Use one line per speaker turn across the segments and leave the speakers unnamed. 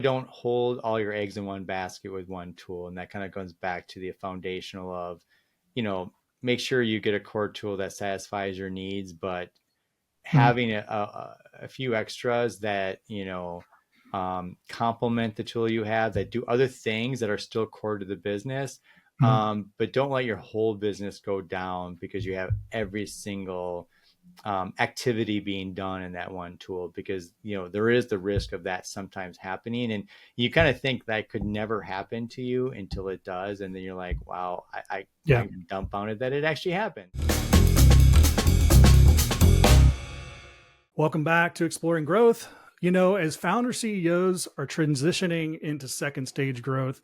don't hold all your eggs in one basket with one tool. And that kind of goes back to the foundational of, you know, make sure you get a core tool that satisfies your needs, but
Mhm.
having a few extras that, complement the tool you have, that do other things that are still core to the business.
Mhm.
But don't let your whole business go down because you have every single activity being done in that one tool, because there is the risk of that sometimes happening, and you kind of think that could never happen to you until it does, and then you're like, wow,
Yeah.
I'm dumbfounded that it actually happened.
Welcome back to Exploring Growth. As founder CEOs are transitioning into second stage growth,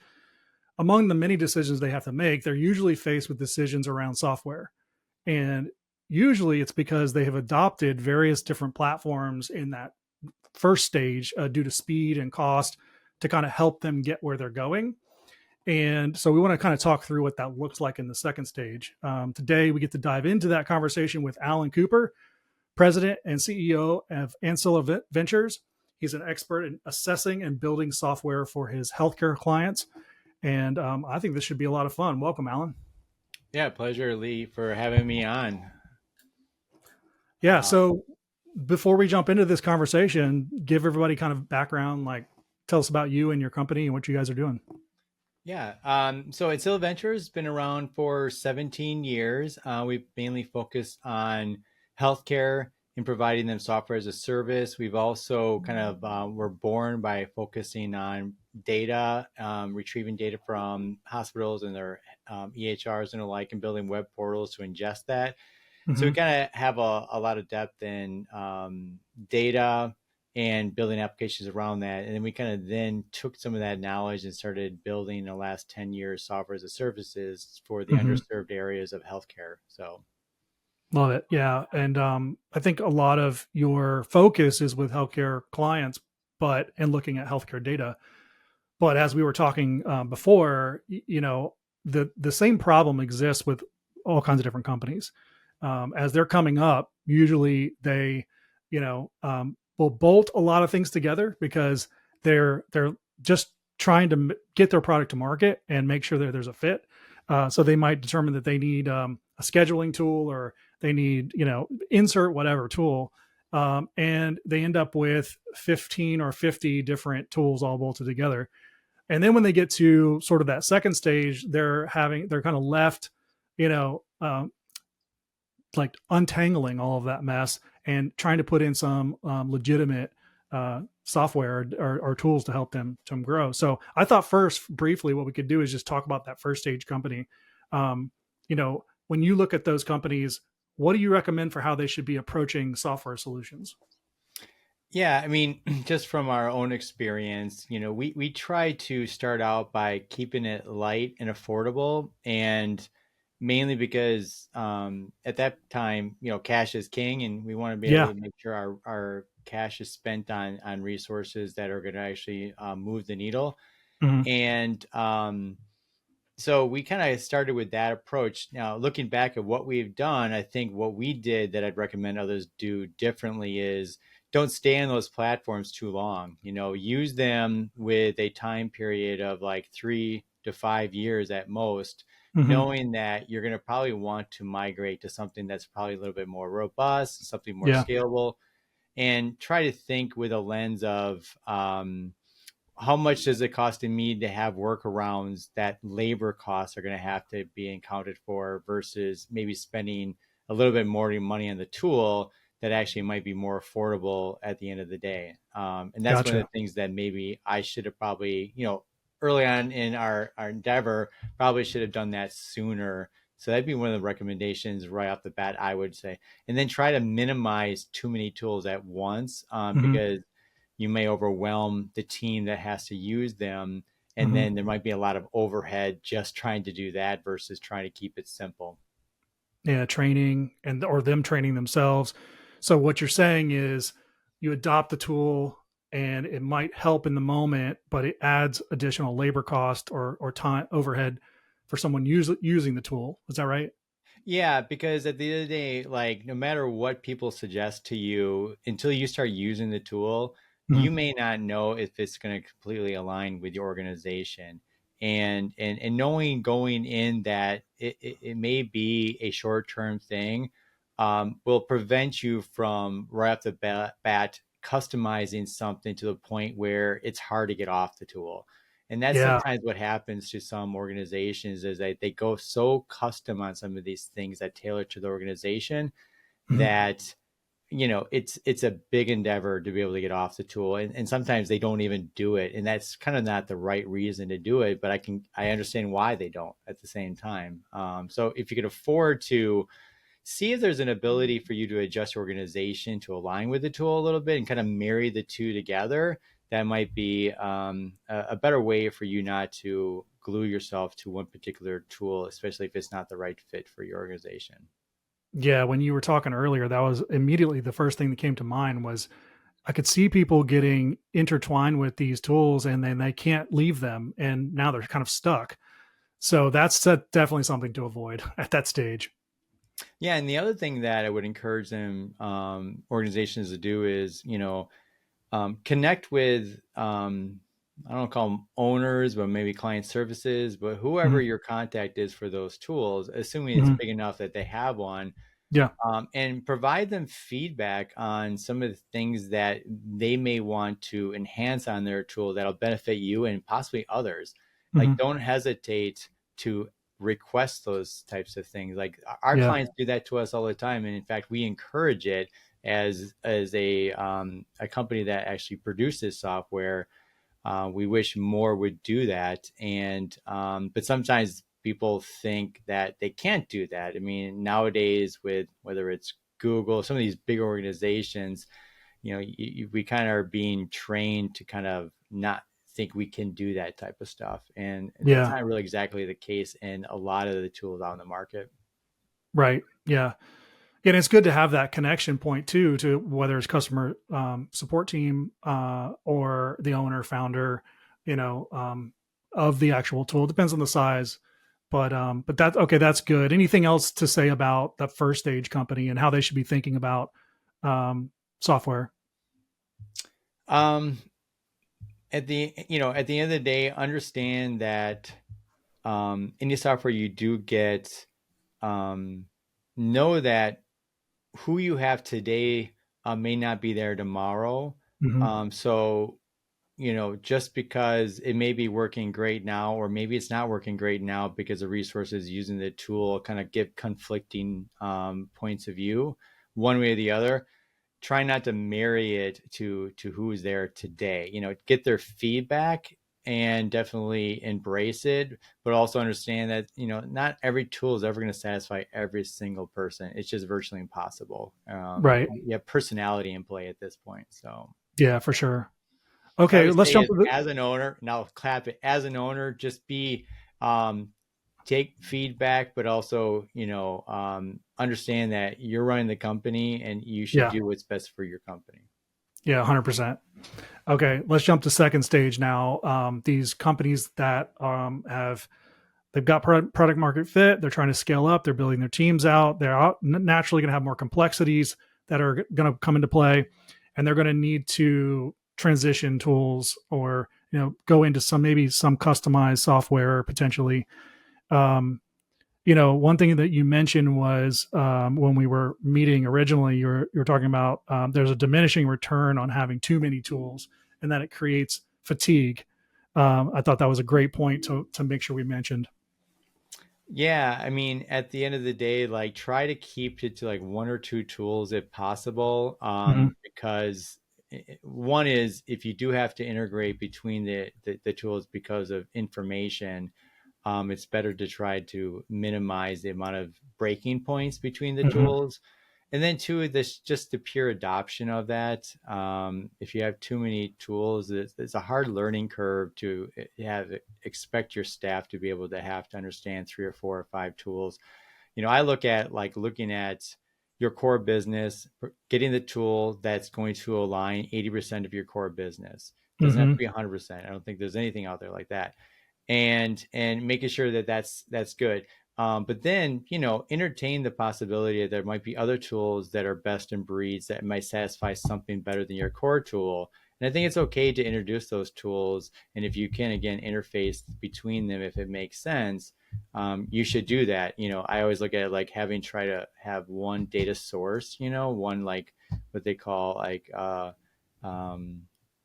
among the many decisions they have to make, they're usually faced with decisions around software. And usually it's because they have adopted various different platforms in that first stage due to speed and cost to kind of help them get where they're going. And so we want to kind of talk through what that looks like in the second stage. Today, we get to dive into that conversation with Alan Cooper, President and CEO of Ancilla Ventures. He's an expert in assessing and building software for his healthcare clients. And I think this should be a lot of fun. Welcome, Alan.
Yeah, pleasure, Lee, for having me on.
Yeah.
uh,
So before we jump into this conversation, give everybody kind of background, like tell us about you and your company and what you guys are doing.
Yeah. So Ancilla Ventures has been around for 17 years. We've mainly focused on healthcare and providing them software as a service. We've also kind of were born by focusing on data, retrieving data from hospitals and their EHRs and the like, and building web portals to ingest that. So we
Mm-hmm.
kind of have a lot of depth in data and building applications around that. And then we kind of then took some of that knowledge and started building in the last 10 years software as a services for the
Mm-hmm.
underserved areas of healthcare. So
Love it. Yeah. And I think a lot of your focus is with healthcare clients, and looking at healthcare data. But as we were talking before, the same problem exists with all kinds of different companies. As they're coming up, usually they, will bolt a lot of things together because they're just trying to get their product to market and make sure that there's a fit. So they might determine that they need a scheduling tool, or they need, insert whatever tool. And they end up with 15 or 50 different tools all bolted together. And then when they get to sort of that second stage, they're kind of left, you know, like untangling all of that mess and trying to put in some legitimate software or tools to help them grow. So I thought first, briefly, what we could do is just talk about that first stage company. When you look at those companies, what do you recommend for how they should be approaching software solutions?
yeah, I mean, just from our own experience, we try to start out by keeping it light and affordable, and mainly because at that time, cash is king, and we want to be able
Yeah.
to make sure our cash is spent on resources that are going to actually move the needle.
Hmm.
And so we kind of started with that approach. Now, looking back at what we've done, I think what we did that I'd recommend others do differently is don't stay on those platforms too long. Use them with a time period of like 3 to 5 years at most,
Hmm.
knowing that you're going to probably want to migrate to something that's probably a little bit more robust, something more
Yeah.
scalable, and try to think with a lens of, how much does it cost me to have workarounds that labor costs are going to have to be accounted for, versus maybe spending a little bit more money on the tool that actually might be more affordable at the end of the day. And that's one of
Gotcha.
the things that maybe I should have probably, early on in our endeavor, probably should have done that sooner. So that'd be one of the recommendations right off the bat, I would say. And then try to minimize too many tools at once,
Hmm.
because you may overwhelm the team that has to use them. And
Hmm.
then there might be a lot of overhead just trying to do that versus trying to keep it simple.
Yeah, training or them training themselves. So what you're saying is you adopt the tool and it might help in the moment, but it adds additional labor cost or time overhead for someone using the tool. Is that right?
Yeah, because at the end of the day, like no matter what people suggest to you, until you start using the tool,
Mhm.
you may not know if it's going to completely align with your organization. And knowing going in that it may be a short-term thing, will prevent you from right off the bat customizing something to the point where it's hard to get off the tool. And that's
Yeah.
sometimes what happens to some organizations, is that they go so custom on some of these things that tailor to the organization,
Mhm.
that it's a big endeavor to be able to get off the tool, and sometimes they don't even do it, and that's kind of not the right reason to do it, but I understand why they don't at the same time. So if you could afford to see if there's an ability for you to adjust your organization to align with the tool a little bit and kind of marry the two together, that might be a better way for you not to glue yourself to one particular tool, especially if it's not the right fit for your organization.
Yeah, when you were talking earlier, that was immediately the first thing that came to mind was I could see people getting intertwined with these tools and then they can't leave them and now they're kind of stuck. So that's definitely something to avoid at that stage.
Yeah, and the other thing that I would encourage them, organizations, to do is, connect with, I don't call them owners, but maybe client services, but whoever
Mhm.
your contact is for those tools, assuming it's
Mhm.
big enough that they have one,
Yeah.
and provide them feedback on some of the things that they may want to enhance on their tool that'll benefit you and possibly others. Like,
Mhm.
don't hesitate to request those types of things. Like, our
Yeah.
clients do that to us all the time, and in fact, we encourage it as a company that actually produces software. We wish more would do that, and but sometimes people think that they can't do that. I mean, nowadays, with whether it's Google, some of these big organizations, we kind of are being trained to kind of not think we can do that type of stuff, and that's
Yeah.
not really exactly the case in a lot of the tools out in the market.
Right. Yeah. And it's good to have that connection point too, to whether it's customer support team or the owner, founder, you know, of the actual tool. It depends on the size, but that okay, that's good. Anything else to say about the first stage company and how they should be thinking about um, software?
Um, at the end of the day, understand that any software you do get, um, know that who you have today may not be there tomorrow.
Hmm.
So, just because it may be working great now, or maybe it's not working great now because the resources using the tool kind of give conflicting points of view, one way or the other. Try not to marry it to who's there today. Get their feedback and definitely embrace it, but also understand that not every tool is ever going to satisfy every single person. It's just virtually impossible.
Right.
You have personality in play at this point.
Yeah, for sure.
So I
Okay,
would
let's
say,
jump
is
to the
as an owner, now clap it, as an owner, just be, um, take feedback, but also, understand that you're running the company and you should
yeah,
do what's best for your company.
yeah, 100%. Okay, let's jump to second stage now. These companies that they've got product market fit, they're trying to scale up, they're building their teams out, they're naturally going to have more complexities that are going to come into play, and they're going to need to transition tools or go into maybe some customized software potentially. Um, one thing that you mentioned was when we were meeting originally, you were talking about there's a diminishing return on having too many tools, and that it creates fatigue. I thought that was a great point to make sure we mentioned.
Yeah, I mean, at the end of the day, like, try to keep it to like one or two tools if possible.
Hmm.
Because one is, if you do have to integrate between the tools because of information, it's better to try to minimize the amount of breaking points between the
Hmm.
tools. And then two, this just the pure adoption of that. If you have too many tools, it's a hard learning curve to have expect your staff to be able to have to understand three or four or five tools. I look at, like, looking at your core business, getting the tool that's going to align 80% of your core business. Doesn't have to
Hmm.
be 100%. I don't think there's anything out there like that. And making sure that that's good. But then, entertain the possibility that there might be other tools that are best in breeds that might satisfy something better than your core tool. And I think it's okay to introduce those tools. And if you can, again, interface between them, if it makes sense, you should do that. I always look at it like having try to have one data source, one like what they call like um,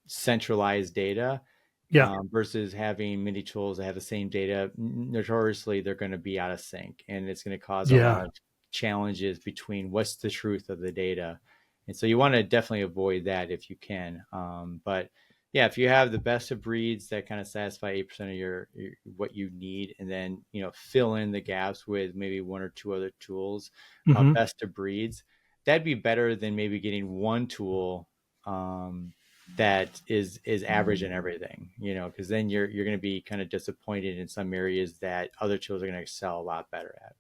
centralized data
Yeah.
versus having many tools that have the same data. Notoriously, they're going to be out of sync, and it's going to cause a lot
Yeah.
of challenges between what's the truth of the data. And so you want to definitely avoid that if you can. But yeah, if you have the best of breeds that kind of satisfy 8% of your what you need, and then fill in the gaps with maybe one or two other tools,
Hmm.
best of breeds, that'd be better than maybe getting one tool that is average in everything, because then you're going to be kind of disappointed in some areas that other tools are going to excel a lot better at.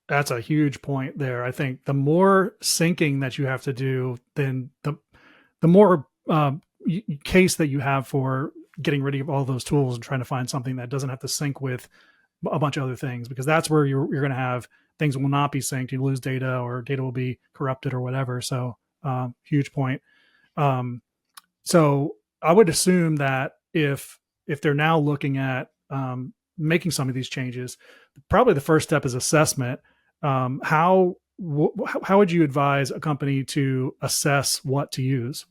That's a huge point there. I think the more syncing that you have to do, then the more case that you have for getting rid of all those tools and trying to find something that doesn't have to sync with a bunch of other things, because that's where you're going to have things will not be synced. You lose data, or data will be corrupted or whatever. So huge point. Um, so I would assume that if they're now looking at making some of these changes, probably the first step is assessment. How would you advise a company to assess what to use?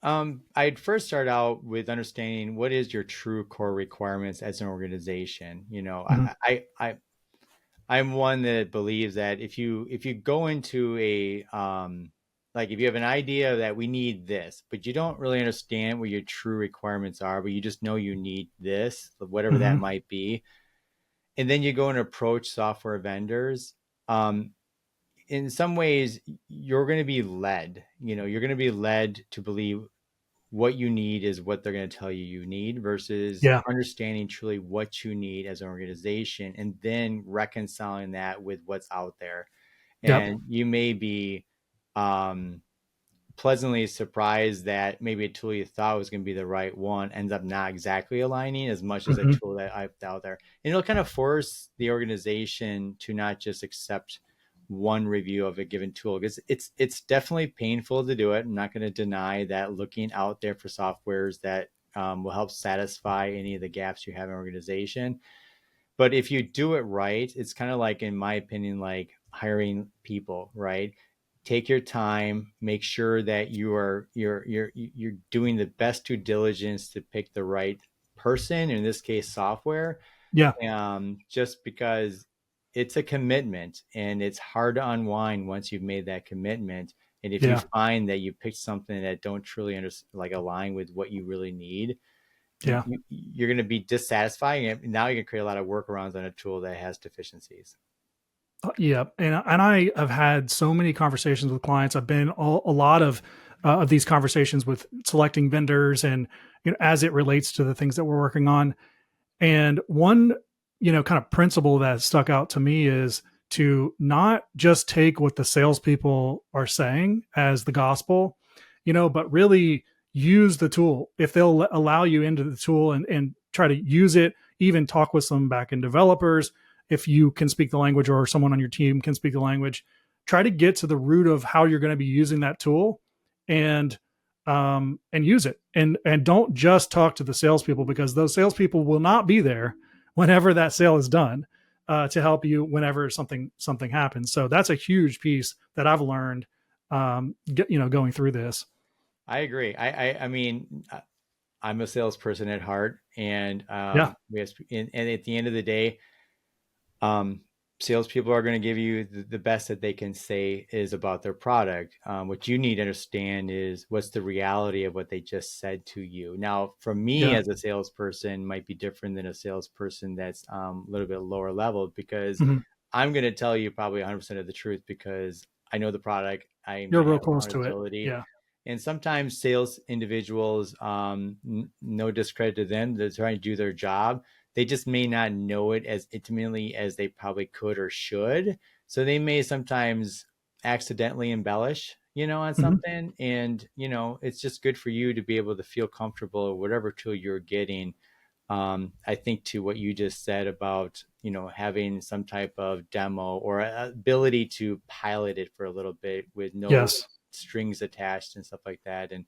I'd first start out with understanding what is your true core requirements as an organization.
Mm-hmm.
I'm one that believes that if you go into a like if you have an idea that we need this, but you don't really understand what your true requirements are, but you just know you need this, whatever that
Mm-hmm.
might be, and then you go and approach software vendors. Um, in some ways, you're going to be led. You're going to be led to believe what you need is what they're going to tell you need versus
Yeah.
understanding truly what you need as an organization and then reconciling that with what's out there.
Yep.
And you may be um, pleasantly surprised that maybe a tool you thought was going to be the right one ends up not exactly aligning as much as a
Mm-hmm.
tool that I've out there. And it'll kind of force the organization to not just accept one review of a given tool because it's definitely painful to do it. I'm not going to deny that looking out there for softwares that will help satisfy any of the gaps you have in organization. But if you do it right, it's kind of like, in my opinion, like hiring people, right? Take your time, make sure that you're doing the best due diligence to pick the right person, in this case, software.
Yeah.
Just because it's a commitment and it's hard to unwind once you've made that commitment. And if you
Yeah.
find that you picked something that don't truly like align with what you really need,
Yeah.
you're going to be dissatisfying it. Now you can create a lot of workarounds on a tool that has deficiencies.
Yeah, and I have had so many conversations with clients. I've been a lot of these conversations with selecting vendors, and as it relates to the things that we're working on. And one kind of principle that stuck out to me is to not just take what the salespeople are saying as the gospel, but really use the tool. If they'll allow you into the tool and try to use it, even talk with some backend developers, if you can speak the language or someone on your team can speak the language, try to get to the root of how you're going to be using that tool, and use it. And don't just talk to the salespeople, because those salespeople will not be there whenever that sale is done, to help you whenever something happens. So that's a huge piece that I've learned, going through this.
I agree. I mean, I'm a salesperson at heart, and
Yeah.
and at the end of the day, um, salespeople are going to give you the best that they can say is about their product. What you need to understand is what's the reality of what they just said to you. Now, for me
Yeah.
as a salesperson, might be different than a salesperson that's a little bit lower level, because
Hmm.
I'm going to tell you probably 100% of the truth because I know the product. I'm
You're
going to
real
have
close to it.
accountability.
Yeah.
And sometimes sales individuals, no discredit to them, they're trying to do their job. They just may not know it as intimately as they probably could or should. So they may sometimes accidentally embellish, on
Hmm.
something. And, it's just good for you to be able to feel comfortable with whatever tool you're getting. I think to what you just said about, having some type of demo or ability to pilot it for a little bit with no
Yes.
strings attached and stuff like that. And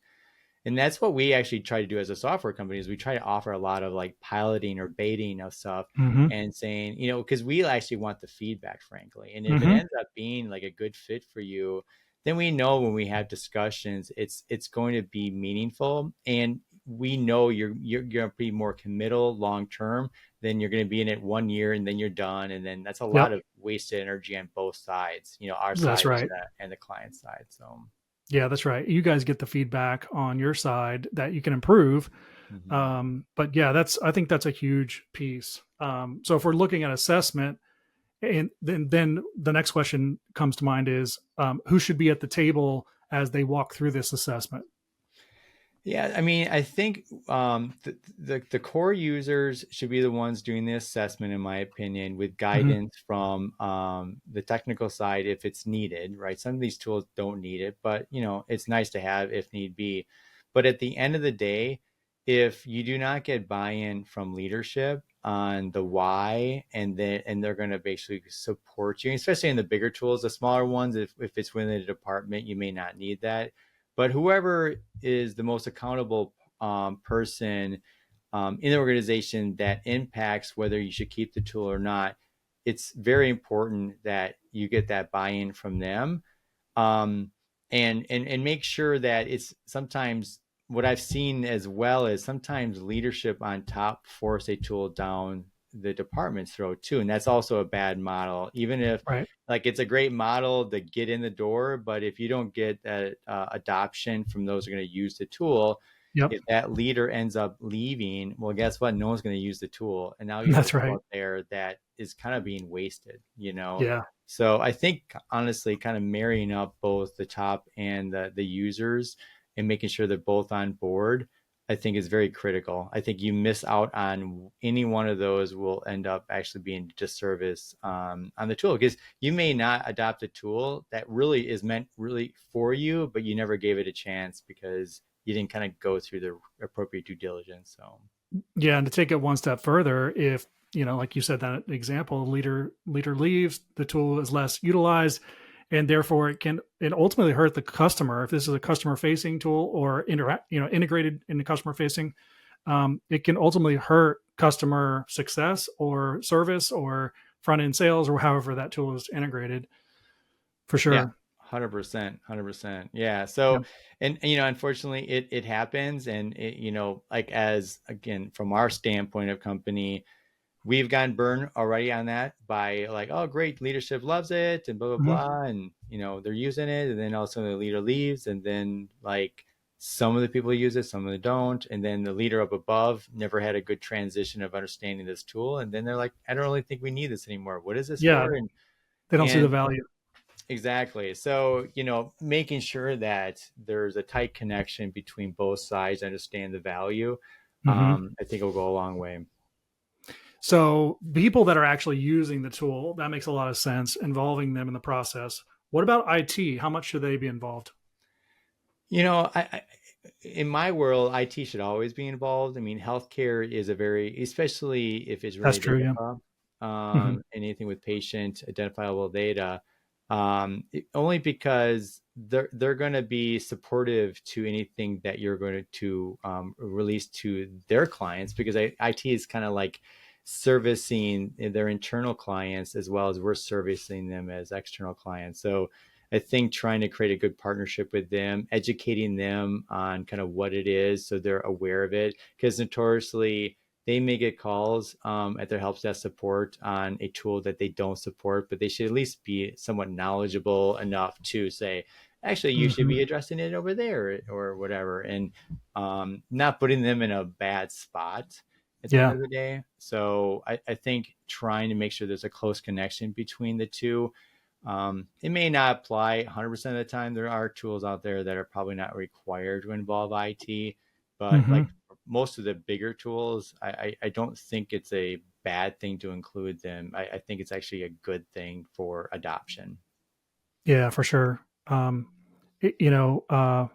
And that's what we actually try to do as a software company is we try to offer a lot of like piloting or baiting of stuff
Mm-hmm.
and saying, because we actually want the feedback, frankly. And if it
Mm-hmm.
ends up being like a good fit for you, then we know when we have discussions, it's going to be meaningful, and we know you're going to be more committal long term than you're going to be in it 1 year and then you're done, and then that's a lot
Yep.
of wasted energy on both sides, our
That's
side
right.
and the client side. So.
Yeah, that's right. You guys get the feedback on your side that you can improve.
Mhm.
But yeah, I think that's a huge piece. So if we're looking at assessment, and then the next question comes to mind is who should be at the table as they walk through this assessment?
Yeah, I mean, I think the core users should be the ones doing the assessment, in my opinion, with
Mm-hmm.
guidance from the technical side if it's needed, right? Some of these tools don't need it, but it's nice to have if need be. But at the end of the day, if you do not get buy-in from leadership on the why, and they're going to basically support you, especially in the bigger tools, the smaller ones, if it's within a department, you may not need that, but whoever is the most accountable person in the organization that impacts whether you should keep the tool or not, it's very important that you get that buy-in from them, um, and make sure that it's sometimes what I've seen as well is sometimes leadership on top force a tool down the department's throat too, and that's also a bad model. Even if
Right.
like it's a great model to get in the door, but if you don't get that adoption from those who are going to use the tool,
Yep.
if that leader ends up leaving, well, guess what? No one's going to use the tool, and now you have a
That's
tool
right.
out there that is kind of being wasted.
Yeah.
So I think honestly, kind of marrying up both the top and the users and making sure they're both on board, I think is very critical. I think you miss out on any one of those will end up actually being disservice on the tool, because you may not adopt a tool that really is meant really for you, but you never gave it a chance because you didn't kind of go through the appropriate due diligence. So
Yeah, and to take it one step further, if like you said, that example, leader leaves, the tool is less utilized, and therefore it ultimately hurt the customer. If this is a customer facing tool or integrated into customer facing, it can ultimately hurt customer success or service or front end sales or however that tool is integrated. For
yeah,
sure.
100%, 100%. Yeah.
Yeah.
So, and unfortunately, it happens, and like as again from our standpoint of company, we've gotten burned already on that by like, oh, great, leadership loves it, and blah blah
Hmm.
blah, and they're using it, and then all of a sudden the leader leaves, and then like some of the people use it, some of them don't, and then the leader up above never had a good transition of understanding this tool, and then they're like, I don't really think we need this anymore. What is this
Yeah.
for? And
They don't see the
and
value.
exactly. So, making sure that there's a tight connection between both sides, understand the value,
Hmm.
I think it'll go a long way.
So people that are actually using the tool, that makes a lot of sense, involving them in the process. What about IT? How much should they be involved?
I in my world, IT should always be involved. I mean, healthcare is a very, especially if it's
That's
related to
true. Yeah.
HIPAA,
Hmm.
anything with patient identifiable data, only because they're going to be supportive to anything that you're going to release to their clients, because IT is kind of like servicing their internal clients as well as we're servicing them as external clients. So I think trying to create a good partnership with them, educating them on kind of what it is so they're aware of it. Because notoriously, they may get calls at their help desk support on a tool that they don't support, but they should at least be somewhat knowledgeable enough to say, actually, you should
Hmm.
be addressing it over there or whatever, and not putting them in a bad spot at the end
Yeah.
of the day. So I think trying to make sure there's a close connection between the two. It may not apply 100% of the time. There are tools out there that are probably not required to involve IT, but like
Hmm.
most of the bigger tools, I don't think it's a bad thing to include them. I think it's actually a good thing for adoption.
Yeah, for sure. It, you know,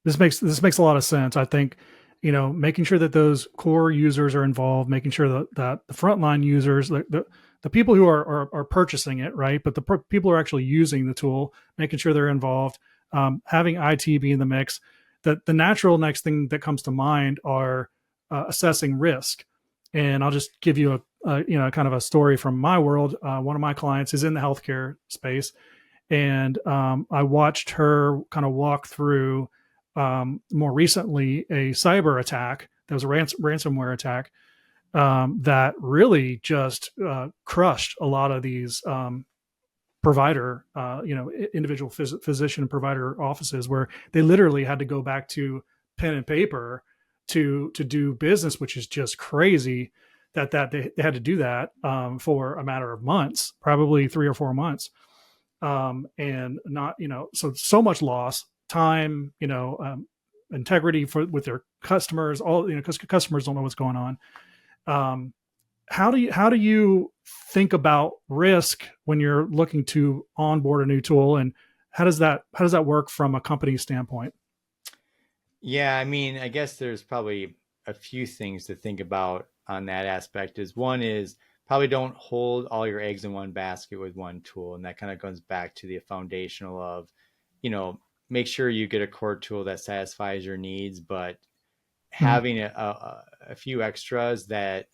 this makes a lot of sense. I think, making sure that those core users are involved, making sure that the frontline users, the people who are purchasing it, right, but the people who are actually using the tool, making sure they're involved, having IT be in the mix. the natural next thing that comes to mind are assessing risk. And I'll just give you kind of a story from my world. One of my clients is in the healthcare space, and I watched her kind of walk through more recently a cyber attack that was a ransomware attack that really just crushed a lot of these provider, individual physician and provider offices, where they literally had to go back to pen and paper to do business, which is just crazy. That they had to do that for a matter of months, probably 3 or 4 months, and not so much loss, time, integrity with their customers, all because customers don't know what's going on. Um, how do you think about risk when you're looking to onboard a new tool, and how does that work from a company standpoint?
Yeah, I mean, I guess there's probably a few things to think about on that aspect. Is one is probably don't hold all your eggs in one basket with one tool, and that kind of comes back to the foundational of, you know, make sure you get a core tool that satisfies your needs, but
Mm-hmm.
having a few extras that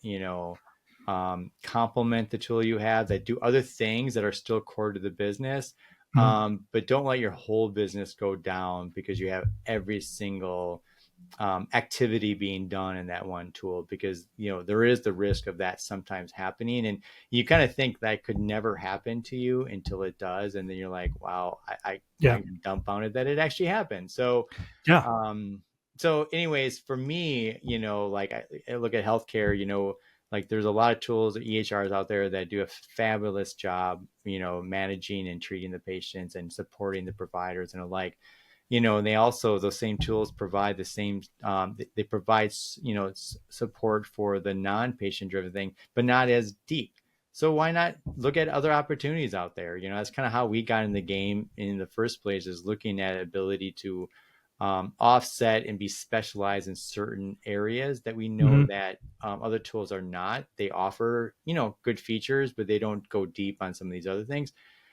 complement the tool you have that do other things that are still core to the business,
Mm-hmm.
but don't let your whole business go down because you have every single activity being done in that one tool, because there is the risk of that sometimes happening, and you kind of think that could never happen to you until it does, and then you're like, wow,
Yeah.
I'm dumbfounded that it actually happened. So
Yeah.
um, so anyways, for me, like I look at healthcare, like there's a lot of tools, EHRs out there that do a fabulous job, managing and treating the patients and supporting the providers and the like, and they also, those same tools provide the same, they provide, support for the non-patient driven thing, but not as deep. So why not look at other opportunities out there? That's kind of how we got in the game in the first place, is looking at ability to offset and be specialized in certain areas that we know
Mm-hmm.
that other tools are not. They offer, good features, but they don't go deep on some of these other things.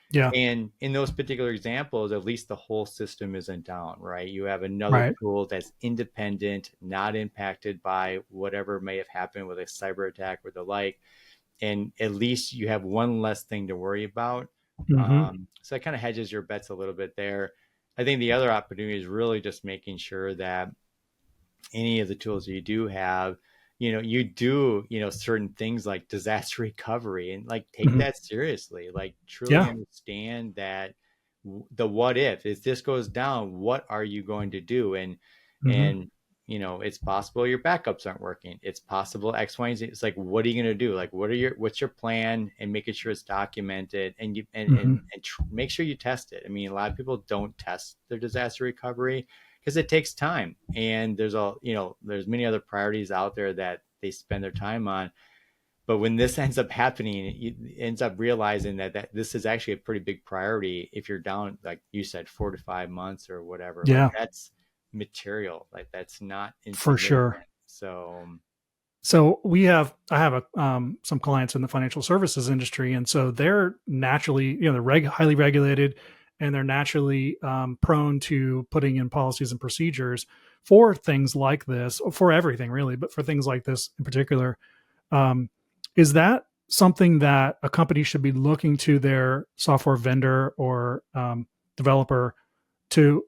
Yeah.
And in those particular examples, at least the whole system isn't down, right? You have another
Right.
tool that's independent, not impacted by whatever may have happened with a cyber attack or the like. And at least you have one less thing to worry about.
Mm-hmm.
So it kind of hedges your bets a little bit there. I think the other opportunity is really just making sure that any of the tools you do have, you do, certain things like disaster recovery, and like take
Mm-hmm.
that seriously, like truly
Yeah.
understand that the what if this goes down, what are you going to do?
Mm-hmm.
And it's possible your backups aren't working. It's possible X, Y, and Z. It's like, what are you going to do? Like, what's your plan, and making sure it's documented, and you
Mm-hmm.
make sure you test it. I mean, a lot of people don't test their disaster recovery because it takes time, and there's many other priorities out there that they spend their time on. But when this ends up happening, it ends up realizing that this is actually a pretty big priority. If you're down, like you said, 4 to 5 months or whatever, like
Yeah.
that's material, like that's not
For sure.
insignificant. So
So I have some clients in the financial services industry, and so they're naturally, they're highly regulated, and they're naturally prone to putting in policies and procedures for things like this, for everything really, but for things like this in particular. Um, is that something that a company should be looking to their software vendor or developer to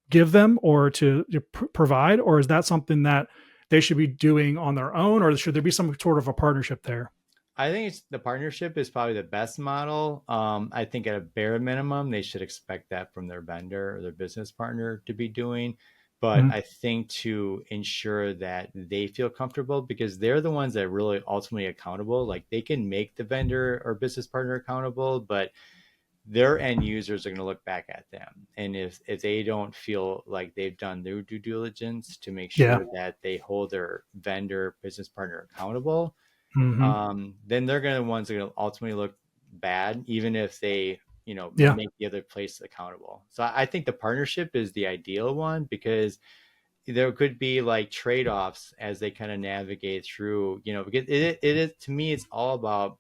give them, or to provide, or is that something that they should be doing on their own, or should there be some sort of a partnership there?
I think the partnership is probably the best model. I think at a bare minimum, they should expect that from their vendor or their business partner to be doing. But
Mm-hmm.
I think to ensure that they feel comfortable, because they're the ones that are really ultimately accountable. Like they can make the vendor or business partner accountable, but their end users are going to look back at them. And if they don't feel like they've done their due diligence to make
Yeah.
sure that they hold their vendor business partner accountable,
Mm-hmm.
then they're going to the ones that will ultimately look bad, even if they,
Yeah.
make the other place accountable. So I think the partnership is the ideal one, because there could be like trade-offs as they kind of navigate through, because it is, to me, it's all about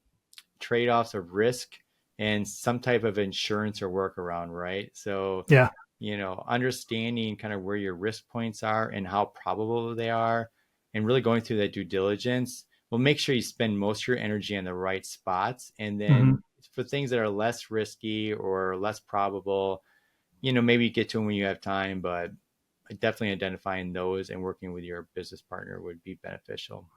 trade-offs of risk and some type of insurance or workaround, right? So
Yeah.
understanding kind of where your risk points are and how probable they are, and really going through that due diligence will make sure you spend most of your energy on the right spots. And
Hmm.
then for things that are less risky or less probable, maybe you get to them when you have time, but definitely identifying those and working with your business partner would be beneficial.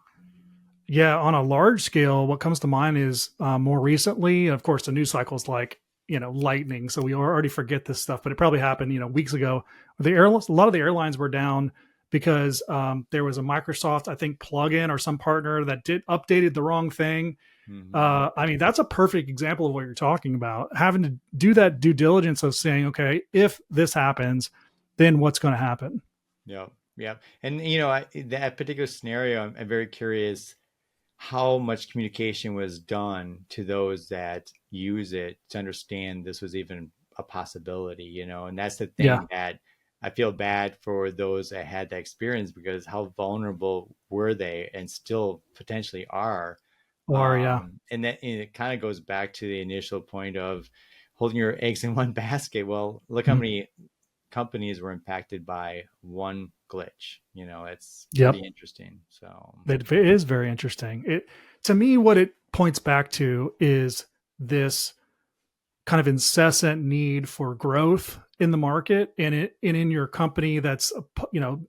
Yeah, on a large scale, what comes to mind is more recently, of course, the news cycle is like lightning, so we already forget this stuff. But it probably happened weeks ago. A lot of the airlines were down because there was a Microsoft, I think, plugin or some partner that did updated the wrong thing.
Mm-hmm.
I mean, that's a perfect example of what you're talking about. Having to do that due diligence of saying, okay, if this happens, then what's going to happen?
Yep. Yep. And that particular scenario, I'm very curious how much communication was done to those that use it to understand this was even a possibility, and that's the
Yeah,
thing that I feel bad for those that had that experience, because how vulnerable were they and still potentially are.
or yeah,
And it kind of goes back to the initial point of holding your eggs in one basket. Well, look how
mm,
many companies were impacted by one glitch. It's
yep.
pretty interesting. So,
That is very interesting. It to me, what it points back to is this kind of incessant need for growth in the market and in your company. That's you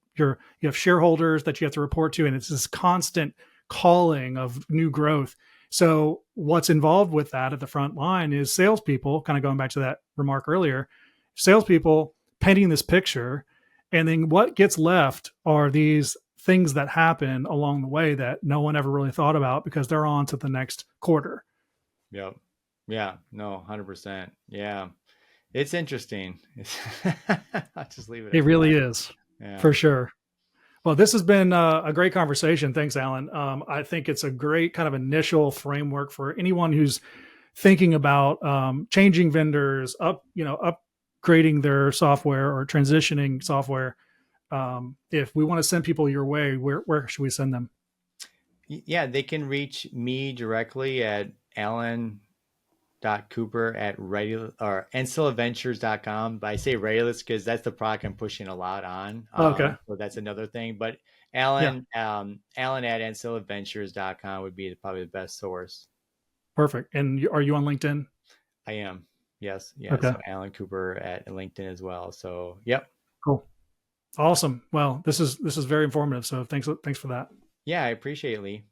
have shareholders that you have to report to, and it's this constant calling of new growth. So what's involved with that at the front line is salespeople. Kind of going back to that remark earlier, salespeople painting this picture, and then what gets left are these things that happen along the way that no one ever really thought about because they're on to the next quarter.
yep. Yeah, no, 100%. Yeah. It's interesting. I'll just leave it
It
at
really
that.
is,
Yeah.
for sure. Well, this has been a great conversation. Thanks, Alan. I think it's a great kind of initial framework for anyone who's thinking about changing vendors, upgrading their software or transitioning software. If we want to send people your way, where should we send them?
Yeah, they can reach me directly at Cooper at regular or ancillaventures.com. But I say Regulus because that's the product I'm pushing a lot on.
Okay.
So that's another thing. But
Yeah.
Alan at ancillaventures.com would be probably the best source.
Perfect. And are you on LinkedIn?
I am. Yes. Yeah.
Okay.
So Alan Cooper at LinkedIn as well. So, yep.
Cool. Awesome. Well, this is very informative. So thanks for that.
Yeah, I appreciate it, Lee.